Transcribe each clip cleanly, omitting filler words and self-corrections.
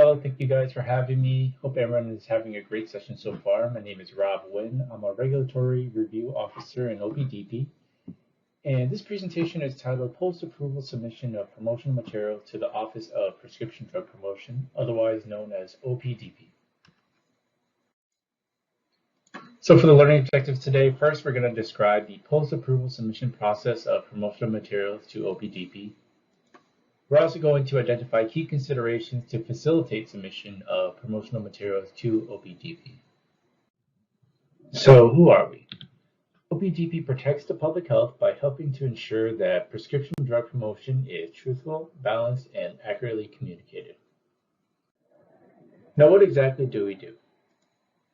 Hello, thank you guys for having me. Hope everyone is having a great session so far. My name is Rob Nguyen. I'm a Regulatory Review Officer in OPDP. And this presentation is titled Post-Approval Submission of Promotional Material to the Office of Prescription Drug Promotion, otherwise known as OPDP. So for the learning objectives today, first we're going to describe the post-approval submission process of promotional materials to OPDP. We're also going to identify key considerations to facilitate submission of promotional materials to OPDP. So who are we? OPDP protects the public health by helping to ensure that prescription drug promotion is truthful, balanced, and accurately communicated. Now, what exactly do we do?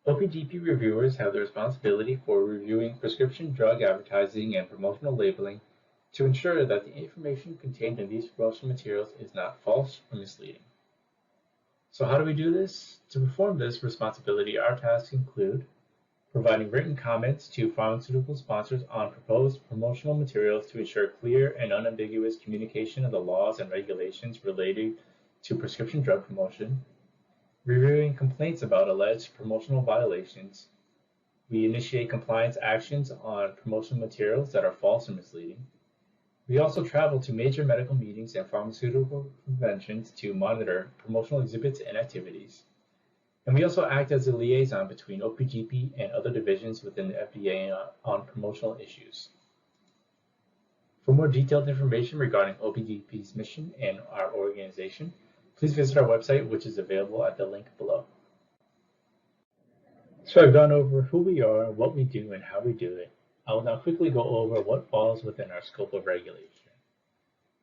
OPDP reviewers have the responsibility for reviewing prescription drug advertising and promotional labeling to ensure that the information contained in these promotional materials is not false or misleading. So how do we do this? To perform this responsibility, our tasks include providing written comments to pharmaceutical sponsors on proposed promotional materials to ensure clear and unambiguous communication of the laws and regulations related to prescription drug promotion, reviewing complaints about alleged promotional violations. We initiate compliance actions on promotional materials that are false or misleading. We also travel to major medical meetings and pharmaceutical conventions to monitor promotional exhibits and activities. And we also act as a liaison between OPDP and other divisions within the FDA on promotional issues. For more detailed information regarding OPDP's mission and our organization, please visit our website, which is available at the link below. So I've gone over who we are, what we do, and how we do it. I will now quickly go over what falls within our scope of regulation.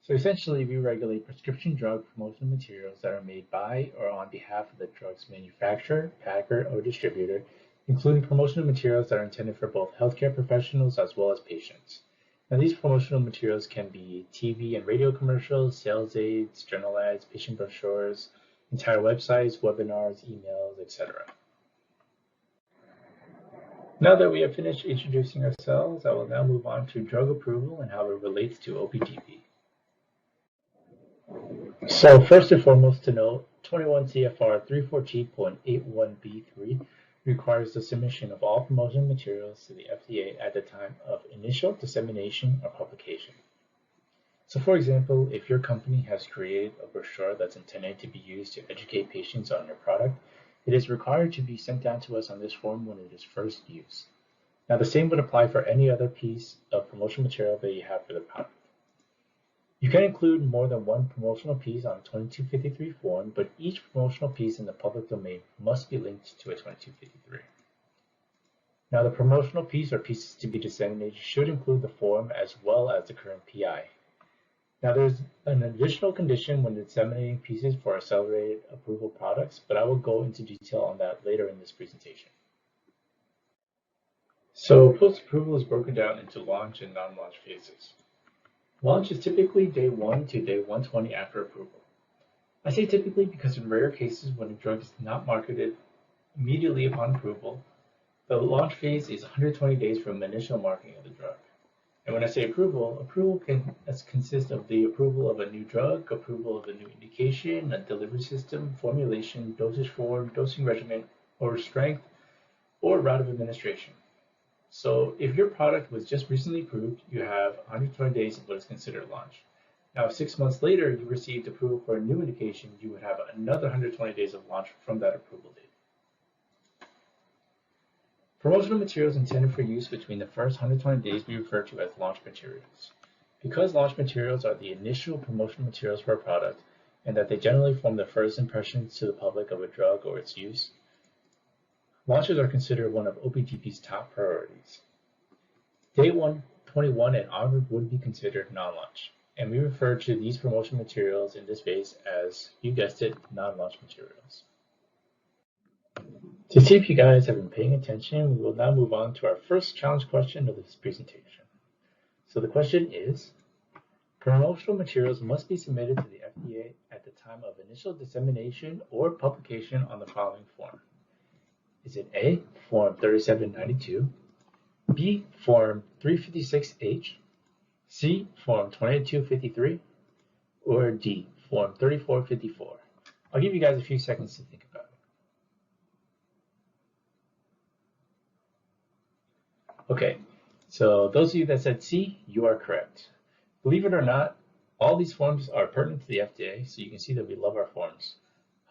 So essentially, we regulate prescription drug promotional materials that are made by or on behalf of the drug's manufacturer, packer, or distributor, including promotional materials that are intended for both healthcare professionals as well as patients. Now, these promotional materials can be TV and radio commercials, sales aids, journal ads, patient brochures, entire websites, webinars, emails, etc. Now that we have finished introducing ourselves, I will now move on to drug approval and how it relates to OPDP. So first and foremost to note, 21 CFR 342.81b3 requires the submission of all promotional materials to the FDA at the time of initial dissemination or publication. So for example, if your company has created a brochure that's intended to be used to educate patients on your product, it is required to be sent down to us on this form when it is first used. Now, the same would apply for any other piece of promotional material that you have for the product. You can include more than one promotional piece on a 2253 form, but each promotional piece in the public domain must be linked to a 2253. Now, the promotional piece or pieces to be disseminated should include the form as well as the current PI. Now, there's an additional condition when disseminating pieces for accelerated approval products, but I will go into detail on that later in this presentation. So, post-approval is broken down into launch and non-launch phases. Launch is typically day 1 to day 120 after approval. I say typically because in rare cases when a drug is not marketed immediately upon approval, the launch phase is 120 days from initial marketing of the drug. And when I say approval, approval can consist of the approval of a new drug, approval of a new indication, a delivery system, formulation, dosage form, dosing regimen, or strength, or route of administration. So if your product was just recently approved, you have 120 days of what is considered launch. Now, if 6 months later you received approval for a new indication, you would have another 120 days of launch from that approval date. Promotional materials intended for use between the first 120 days we refer to as launch materials. Because launch materials are the initial promotional materials for a product, and that they generally form the first impressions to the public of a drug or its use, launches are considered one of OPDP's top priorities. Day 121 and onward would be considered non-launch, and we refer to these promotional materials in this phase as, you guessed it, non-launch materials. To see if you guys have been paying attention, we will now move on to our first challenge question of this presentation. So the question is, promotional materials must be submitted to the FDA at the time of initial dissemination or publication on the following form. Is it A, Form 3792, B, Form 356H, C, Form 2253, or D, Form 3454? I'll give you guys a few seconds to think about it. Okay, so those of you that said C, you are correct. Believe it or not, all these forms are pertinent to the FDA, so you can see that we love our forms.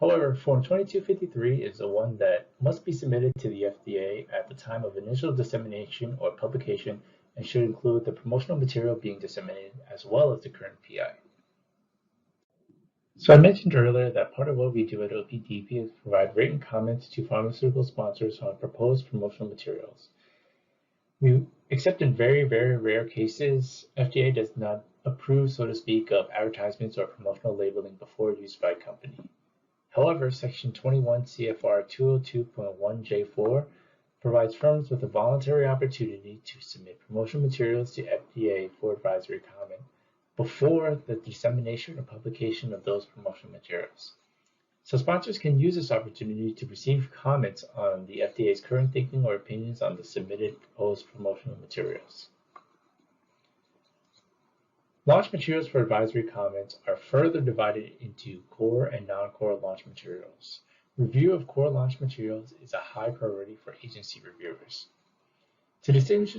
However, Form 2253 is the one that must be submitted to the FDA at the time of initial dissemination or publication and should include the promotional material being disseminated as well as the current PI. So I mentioned earlier that part of what we do at OPDP is provide written comments to pharmaceutical sponsors on proposed promotional materials. Except in very, very rare cases, FDA does not approve, so to speak, of advertisements or promotional labeling before use by a company. However, Section 21 CFR 202.1J4 provides firms with a voluntary opportunity to submit promotional materials to FDA for advisory comment before the dissemination or publication of those promotional materials. So sponsors can use this opportunity to receive comments on the FDA's current thinking or opinions on the submitted proposed promotional materials. Launch materials for advisory comments are further divided into core and non-core launch materials. Review of core launch materials is a high priority for agency reviewers. To distinguish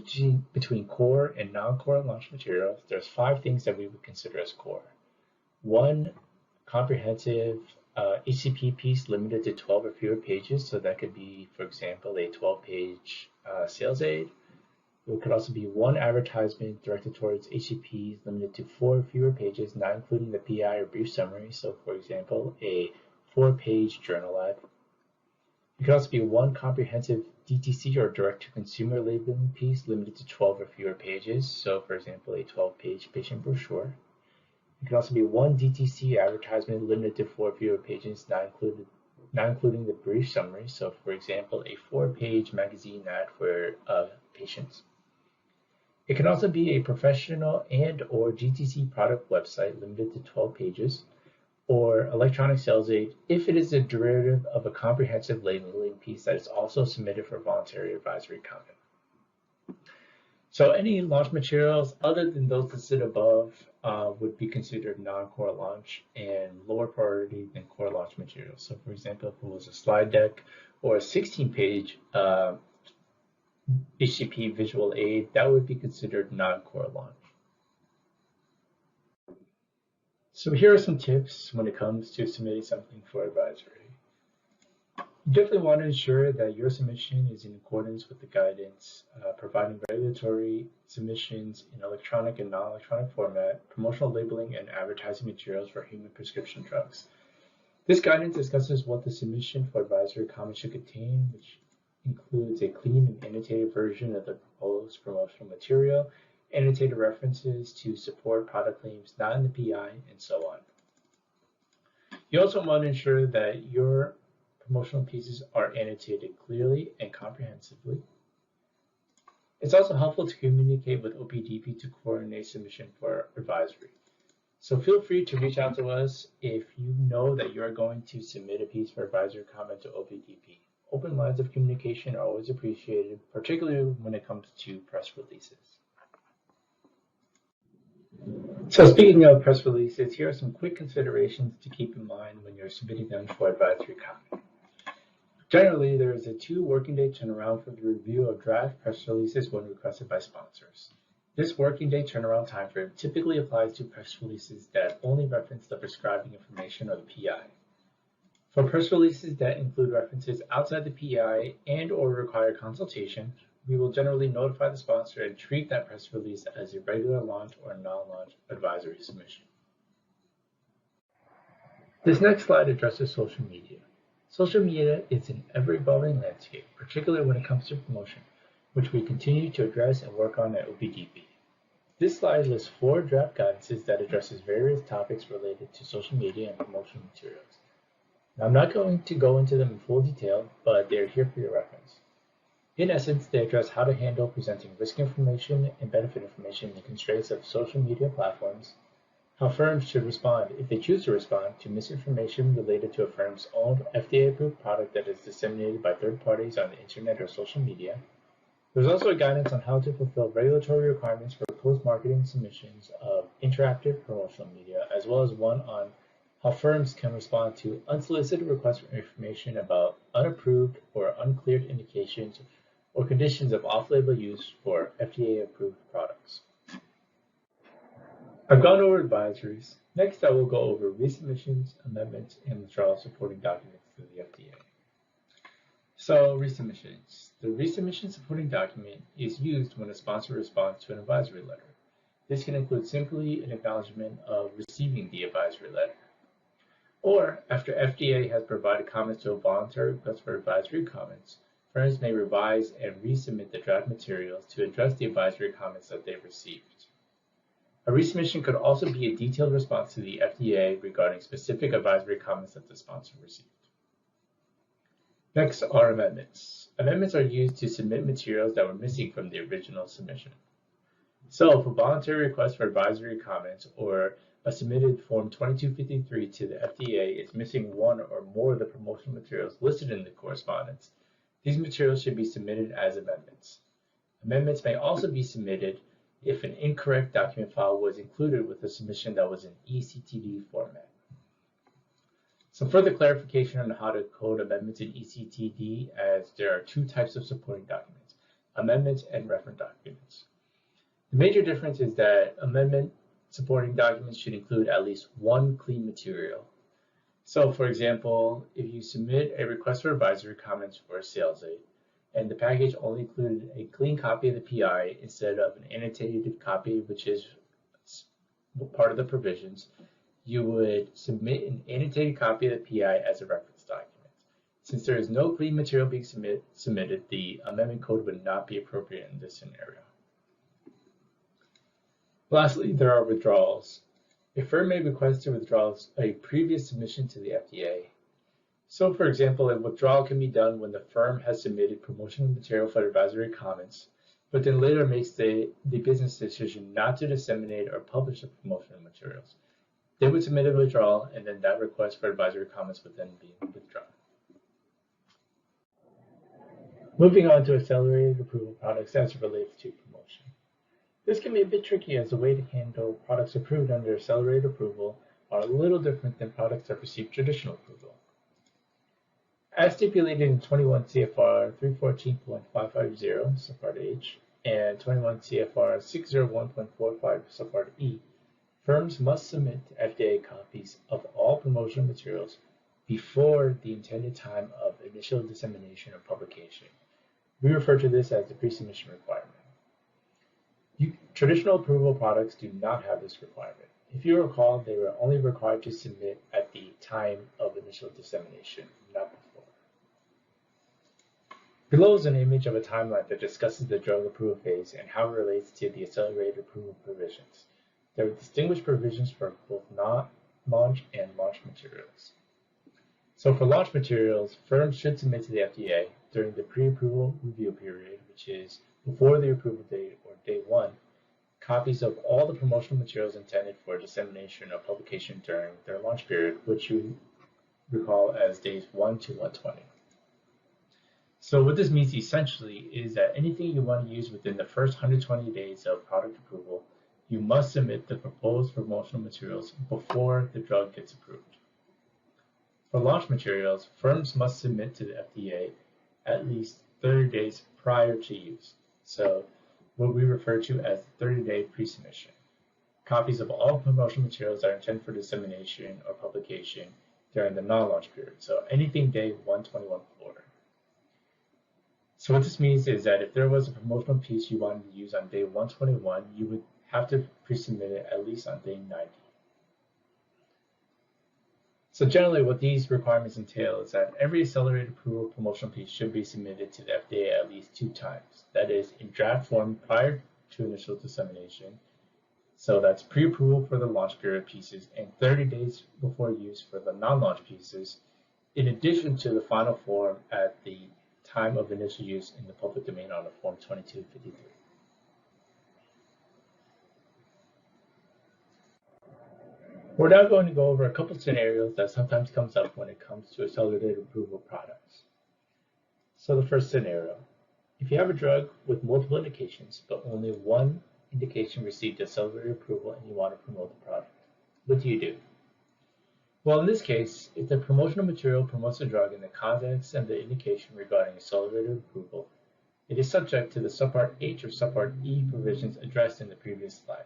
between core and non-core launch materials, there's 5 things that we would consider as core. 1, comprehensive HCP piece limited to 12 or fewer pages, so that could be, for example, a 12-page sales aid. It could also be 1 advertisement directed towards HCPs limited to 4 or fewer pages, not including the PI or brief summary. So, for example, a 4-page journal ad. It could also be 1 comprehensive DTC or direct-to-consumer labeling piece limited to 12 or fewer pages. So, for example, a 12-page patient brochure. It could also be 1 DTC advertisement limited to 4 or fewer pages, not including the brief summary. So, for example, a 4-page magazine ad for patients. It can also be a professional and/or DTC product website limited to 12 pages, or electronic sales aid if it is a derivative of a comprehensive labeling piece that is also submitted for voluntary advisory comment. So any launch materials other than those listed above would be considered non-core launch and lower priority than core launch materials. So for example, if it was a slide deck or a 16-page HCP visual aid, that would be considered non-core launch. So here are some tips when it comes to submitting something for advisory. You definitely want to ensure that your submission is in accordance with the guidance, providing regulatory submissions in electronic and non-electronic format, promotional labeling, and advertising materials for human prescription drugs. This guidance discusses what the submission for advisory comment should contain, which includes a clean and annotated version of the proposed promotional material, annotated references to support product claims not in the PI, and so on. You also want to ensure that your promotional pieces are annotated clearly and comprehensively. It's also helpful to communicate with OPDP to coordinate submission for advisory. So feel free to reach out to us if you know that you're going to submit a piece for advisory comment to OPDP. Open lines of communication are always appreciated, particularly when it comes to press releases. So speaking of press releases, here are some quick considerations to keep in mind when you're submitting them for advisory comment. Generally, there is a 2 working day turnaround for the review of draft press releases when requested by sponsors. This working day turnaround timeframe typically applies to press releases that only reference the prescribing information or the PI. For press releases that include references outside the PI and/or require consultation, we will generally notify the sponsor and treat that press release as a regular launch or non-launch advisory submission. This next slide addresses social media. Social media is an ever-evolving landscape, particularly when it comes to promotion, which we continue to address and work on at OPDP. This slide lists 4 draft guidances that addresses various topics related to social media and promotional materials. Now, I'm not going to go into them in full detail, but they're here for your reference. In essence, they address how to handle presenting risk information and benefit information in the constraints of social media platforms, how firms should respond, if they choose to respond, to misinformation related to a firm's own FDA-approved product that is disseminated by third parties on the internet or social media. There's also a guidance on how to fulfill regulatory requirements for post-marketing submissions of interactive promotional media, as well as one on how firms can respond to unsolicited requests for information about unapproved or uncleared indications or conditions of off-label use for FDA-approved products. I've gone over advisories. Next, I will go over resubmissions, amendments, and withdrawal supporting documents to the FDA. So, resubmissions. The resubmission supporting document is used when a sponsor responds to an advisory letter. This can include simply an acknowledgement of receiving the advisory letter. Or, after FDA has provided comments to a voluntary request for advisory comments, firms may revise and resubmit the draft materials to address the advisory comments that they've received. A resubmission could also be a detailed response to the FDA regarding specific advisory comments that the sponsor received. Next are amendments. Amendments are used to submit materials that were missing from the original submission. So, if a voluntary request for advisory comments or a submitted Form 2253 to the FDA is missing one or more of the promotional materials listed in the correspondence, these materials should be submitted as amendments. Amendments may also be submitted if an incorrect document file was included with a submission that was in ECTD format. Some further clarification on how to code amendments in ECTD, as there are two types of supporting documents, amendments and reference documents. The major difference is that amendment supporting documents should include at least one clean material. So, for example, if you submit a request for advisory comments for a sales aid, and the package only included a clean copy of the PI instead of an annotated copy, which is part of the provisions, you would submit an annotated copy of the PI as a reference document. Since there is no clean material being submitted, the amendment code would not be appropriate in this scenario. Lastly, there are withdrawals. A firm may request to withdraw a previous submission to the FDA. So, for example, a withdrawal can be done when the firm has submitted promotional material for advisory comments, but then later makes the business decision not to disseminate or publish the promotional materials. They would submit a withdrawal, and then that request for advisory comments would then be withdrawn. Moving on to accelerated approval products as it relates to promotion. This can be a bit tricky, as the way to handle products approved under accelerated approval are a little different than products that receive traditional approval. As stipulated in 21 CFR 314.550 Subpart H and 21 CFR 601.45 Subpart E, firms must submit to FDA copies of all promotional materials before the intended time of initial dissemination or publication. We refer to this as the pre-submission requirement. Traditional approval products do not have this requirement. If you recall, they were only required to submit at the time of initial dissemination, not before. Below is an image of a timeline that discusses the drug approval phase and how it relates to the accelerated approval provisions. There are distinguished provisions for both non-launch and launch materials. So for launch materials, firms should submit to the FDA during the pre-approval review period, which is before the approval date or day one, copies of all the promotional materials intended for dissemination or publication during their launch period, which you recall as days 1 to 120. So what this means essentially is that anything you want to use within the first 120 days of product approval, you must submit the proposed promotional materials before the drug gets approved. For launch materials, firms must submit to the FDA at least 30 days prior to use, so what we refer to as the 30-day pre-submission. Copies of all promotional materials that are intended for dissemination or publication during the non-launch period, so anything day 121 forward. So what this means is that if there was a promotional piece you wanted to use on day 121, you would have to pre-submit it at least on day 90. So generally what these requirements entail is that every accelerated approval promotional piece should be submitted to the FDA at least 2 times. That is, in draft form prior to initial dissemination. So that's pre-approval for the launch period pieces and 30 days before use for the non-launch pieces, in addition to the final form at the time of initial use in the public domain on the Form 2253. We're now going to go over a couple scenarios that sometimes comes up when it comes to accelerated approval products. So the first scenario, if you have a drug with multiple indications, but only one indication received accelerated approval and you want to promote the product, what do you do? Well, in this case, if the promotional material promotes a drug in the context and the indication regarding accelerated approval, it is subject to the Subpart H or Subpart E provisions addressed in the previous slide.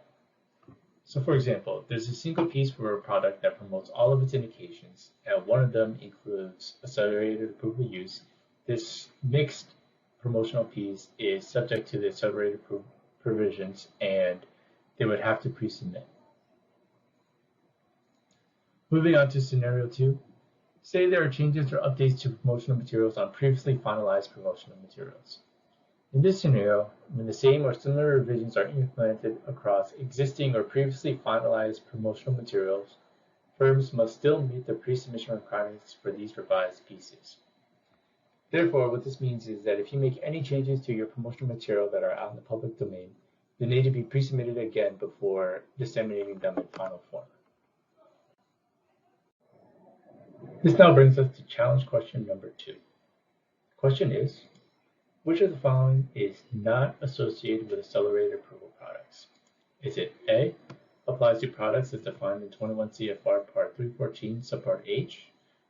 So for example, there's a single piece for a product that promotes all of its indications, and one of them includes accelerated approval use. This mixed promotional piece is subject to the accelerated provisions, and they would have to pre-submit. Moving on to scenario 2, say there are changes or updates to promotional materials on previously finalized promotional materials. In this scenario, when the same or similar revisions are implemented across existing or previously finalized promotional materials, firms must still meet the pre-submission requirements for these revised pieces. Therefore, what this means is that if you make any changes to your promotional material that are out in the public domain, they need to be pre-submitted again before disseminating them in final form. This now brings us to challenge question number 2. The question is, which of the following is not associated with accelerated approval products? Is it A, applies to products as defined in 21 CFR Part 314 Subpart H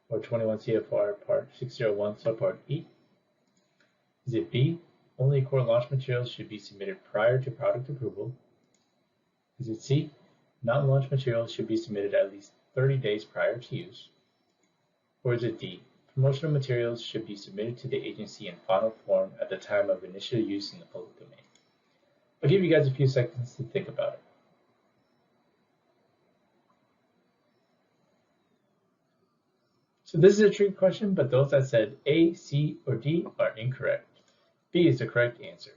or 21 CFR Part 601 Subpart E? Is it B, only core launch materials should be submitted prior to product approval? Is it C, non-launch materials should be submitted at least 30 days prior to use? Or is it D, promotional materials should be submitted to the agency in final form at the time of initial use in the public domain? I'll give you guys a few seconds to think about it. So this is a trick question, but those that said A, C, or D are incorrect. B is the correct answer.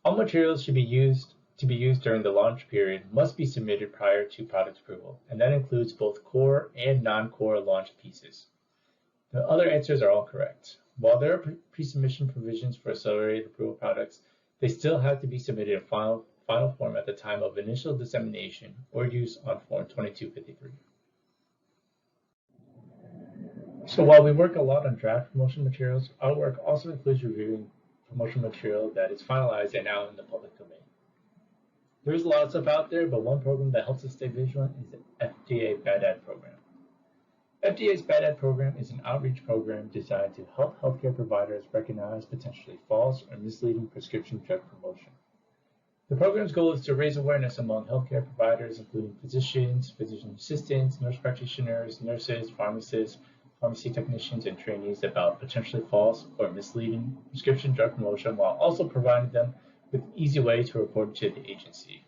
All materials should be used during the launch period must be submitted prior to product approval, and that includes both core and non-core launch pieces. The other answers are all correct. While there are pre-submission provisions for accelerated approval products, they still have to be submitted in final form at the time of initial dissemination or use on Form 2253. So while we work a lot on draft promotional materials, our work also includes reviewing promotional material that is finalized and out in the public domain. There's a lot of stuff out there, but one program that helps us stay vigilant is the FDA BAD-AD program. FDA's BAD-AD program is an outreach program designed to help healthcare providers recognize potentially false or misleading prescription drug promotion. The program's goal is to raise awareness among healthcare providers, including physicians, physician assistants, nurse practitioners, nurses, pharmacists, pharmacy technicians, and trainees about potentially false or misleading prescription drug promotion, while also providing them with an easy way to report to the agency.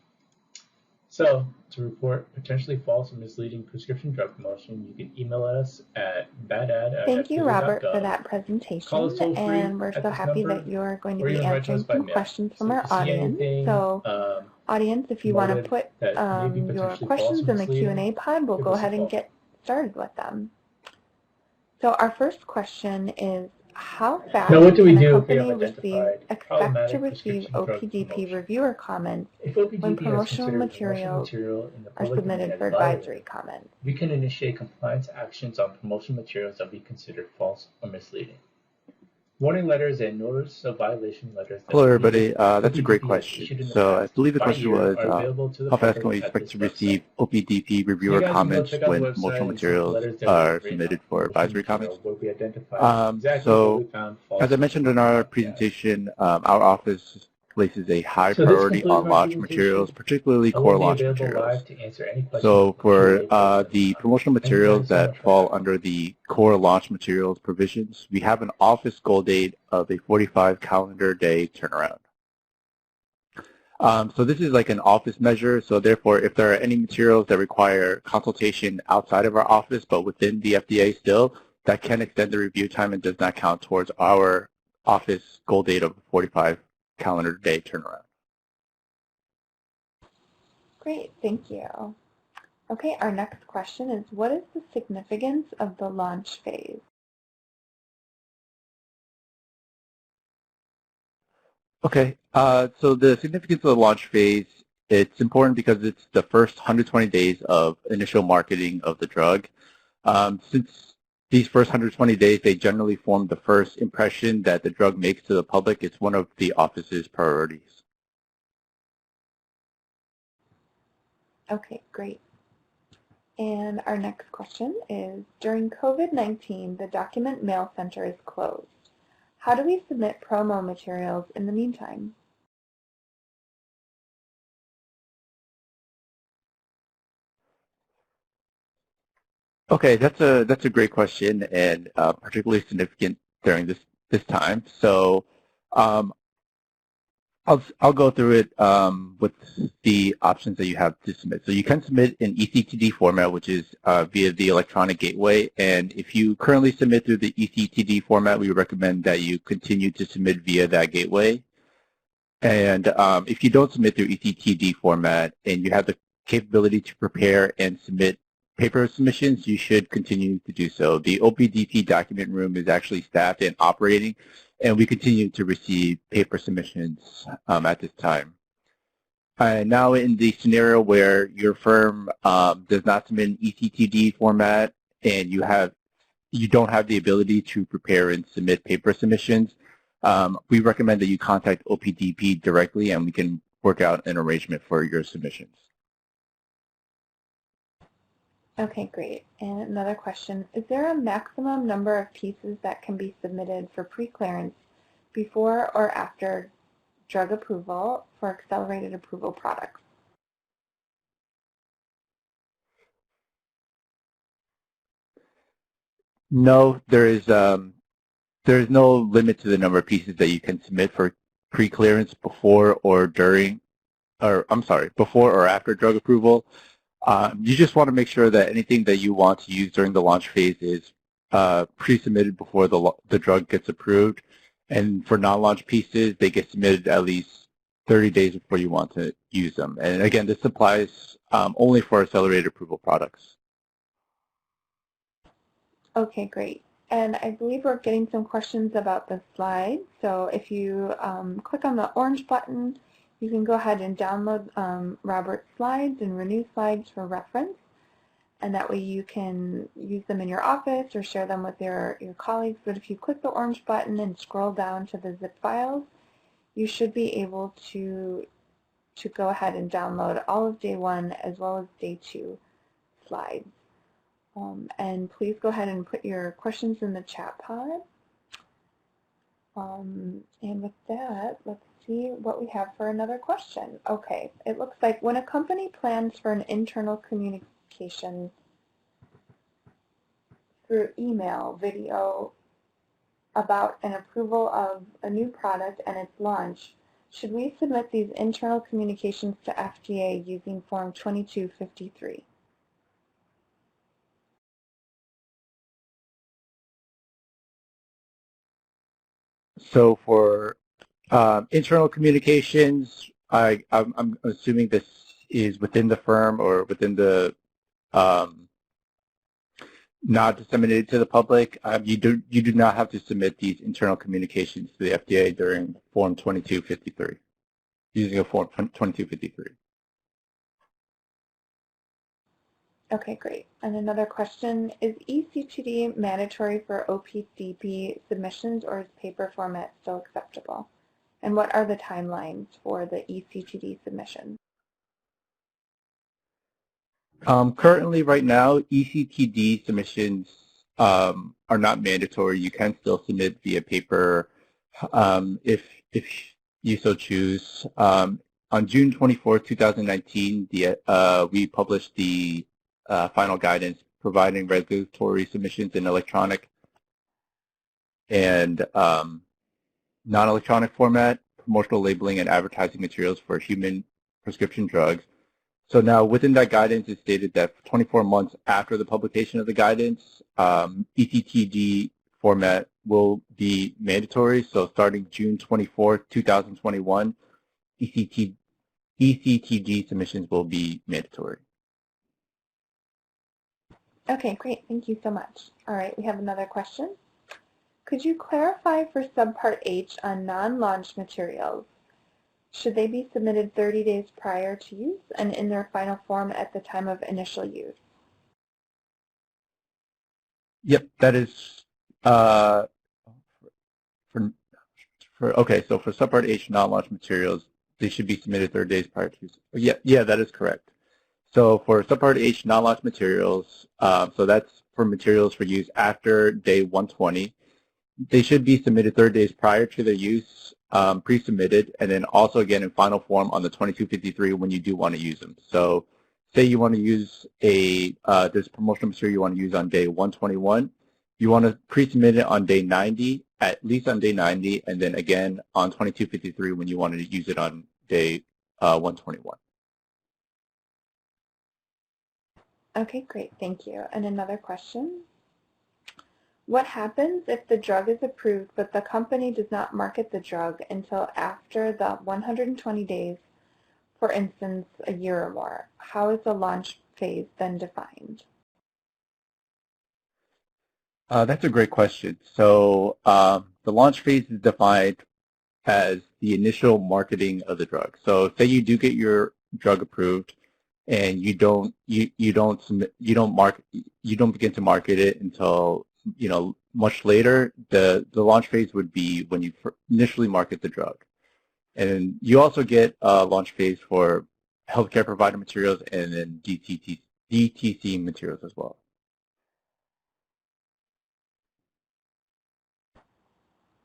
So, to report potentially false or misleading prescription drug promotion, you can email us at badad@fda.gov. Thank you, Robert, for that presentation, and we're so happy that you're going to be answering some questions from our audience. So, audience, if you want to put your questions in the Q&A pod, we'll go ahead and get started with them. So our first question is, how fast can a company expect to receive OPDP reviewer comments when promotional materials are submitted for advisory comments? We can initiate compliance actions on promotional materials that we consider false or misleading. Warning letters and notice of violation letters. Hello, everybody. That's a great question. So I believe the question was, how fast can we expect to receive OPDP reviewer comments when promotional materials are submitted for advisory comments? So as I mentioned in our presentation, our office places a high priority on launch materials, particularly core launch materials. So for the promotional materials that fall under the core launch materials provisions, we have an office goal date of a 45 calendar day turnaround. So this is like an office measure. So therefore, if there are any materials that require consultation outside of our office, but within the FDA still, that can extend the review time and does not count towards our office goal date of 45 calendar day turnaround. Great, thank you. Okay, our next question is, what is the significance of the launch phase? Okay, so the significance of the launch phase, it's important because it's the first 120 days of initial marketing of the drug. Since these first 120 days, they generally form the first impression that the drug makes to the public. It's one of the office's priorities. Okay, great. And our next question is, during COVID-19, the document mail center is closed. How do we submit promo materials in the meantime? Okay, that's a great question, and particularly significant during this time. So I'll go through it with the options that you have to submit. So you can submit in ECTD format, which is via the electronic gateway. And if you currently submit through the ECTD format, we recommend that you continue to submit via that gateway. And if you don't submit through ECTD format and you have the capability to prepare and submit paper submissions, you should continue to do so. The OPDP document room is actually staffed and operating, and we continue to receive paper submissions at this time. Now in the scenario where your firm does not submit in ECTD format and you don't have the ability to prepare and submit paper submissions, we recommend that you contact OPDP directly and we can work out an arrangement for your submissions. Okay, great. And another question, is there a maximum number of pieces that can be submitted for pre-clearance before or after drug approval for accelerated approval products? No, there is no limit to the number of pieces that you can submit for pre-clearance before or after drug approval. You just want to make sure that anything that you want to use during the launch phase is pre-submitted before the drug gets approved. And for non-launch pieces, they get submitted at least 30 days before you want to use them. And again, this applies only for accelerated approval products. Okay, great. And I believe we're getting some questions about the slides. So if you click on the orange button, you can go ahead and download Robert's slides and renew slides for reference. And that way you can use them in your office or share them with your colleagues. But if you click the orange button and scroll down to the zip files, you should be able to go ahead and download all of day 1 as well as day 2 slides. And please go ahead and put your questions in the chat pod. And with that, let's see what we have for another question. Okay, it looks like when a company plans for an internal communication through email, video about an approval of a new product and its launch, should we submit these internal communications to FDA using Form 2253? So for internal communications, I'm assuming this is within the firm or within the not disseminated to the public. You do not have to submit these internal communications to the FDA during Form 2253, using a Form 2253. Okay, great. And another question, is ECTD mandatory for OPDP submissions or is paper format still acceptable? And what are the timelines for the ECTD submission? Currently, right now, ECTD submissions are not mandatory. You can still submit via paper if you so choose. On June 24, 2019, we published the final guidance providing regulatory submissions in electronic and non-electronic format, promotional labeling, and advertising materials for human prescription drugs. So now within that guidance, it stated that 24 months after the publication of the guidance, ECTD format will be mandatory. So starting June 24, 2021, ECTD submissions will be mandatory. Okay, great. Thank you so much. All right, we have another question. Could you clarify for Subpart H on non-launch materials? Should they be submitted 30 days prior to use and in their final form at the time of initial use? Yep, that is okay. So for Subpart H non-launch materials, they should be submitted 30 days prior to use. Yeah, that is correct. So for Subpart H non-launch materials, so that's for materials for use after day 120. They should be submitted 30 days prior to their use, pre-submitted, and then also again in final form on the 2253 when you do want to use them. So say you want to use this promotional material you want to use on day 121, you want to pre-submit it on day 90, at least on day 90, and then again on 2253 when you want to use it on day 121. Okay, great, thank you. And another question. What happens if the drug is approved but the company does not market the drug until after the 120 days, for instance, a year or more? How is the launch phase then defined? That's a great question. So the launch phase is defined as the initial marketing of the drug. So say you do get your drug approved and you don't begin to market it until much later. The launch phase would be when you initially market the drug. And you also get a launch phase for healthcare provider materials and then DTC materials as well.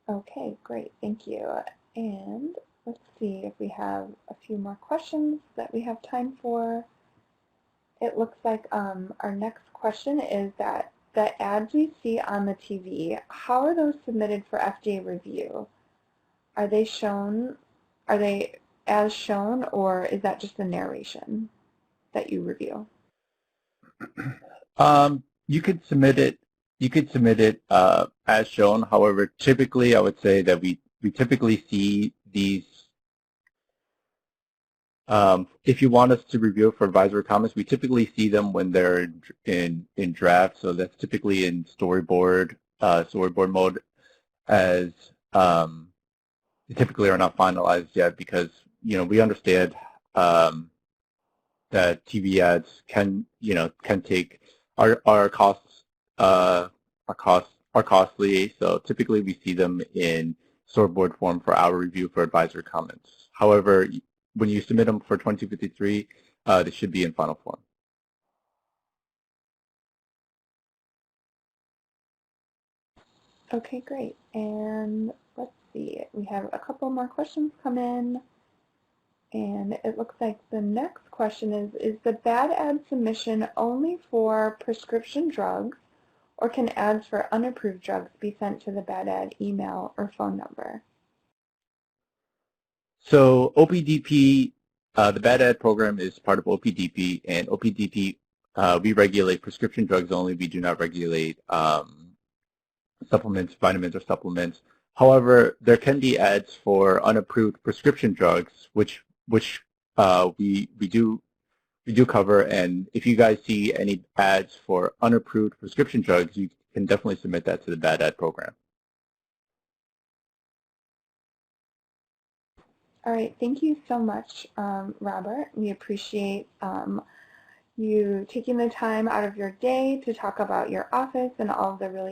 Okay, great, thank you. And let's see if we have a few more questions that we have time for. It looks like our next question is that the ads we see on the TV, how are those submitted for FDA review? Are they as shown, or is that just a narration that you review? You could submit it as shown. However, typically I would say that we typically see these. If you want us to review for advisory comments, we typically see them when they're in draft. So that's typically in storyboard mode, as they typically are not finalized yet, because we understand that TV ads can take our costs are costly. So typically we see them in storyboard form for our review for advisory comments. However, when you submit them for 2253, they should be in final form. Okay, great. And let's see, we have a couple more questions come in. And it looks like the next question is the bad ad submission only for prescription drugs, or can ads for unapproved drugs be sent to the bad ad email or phone number? So OPDP, the bad ad program is part of OPDP, and OPDP, we regulate prescription drugs only. We do not regulate supplements, vitamins, or supplements. However, there can be ads for unapproved prescription drugs, which we do cover. And if you guys see any ads for unapproved prescription drugs, you can definitely submit that to the bad ad program. All right, thank you so much, Robert. We appreciate you taking the time out of your day to talk about your office and all of the really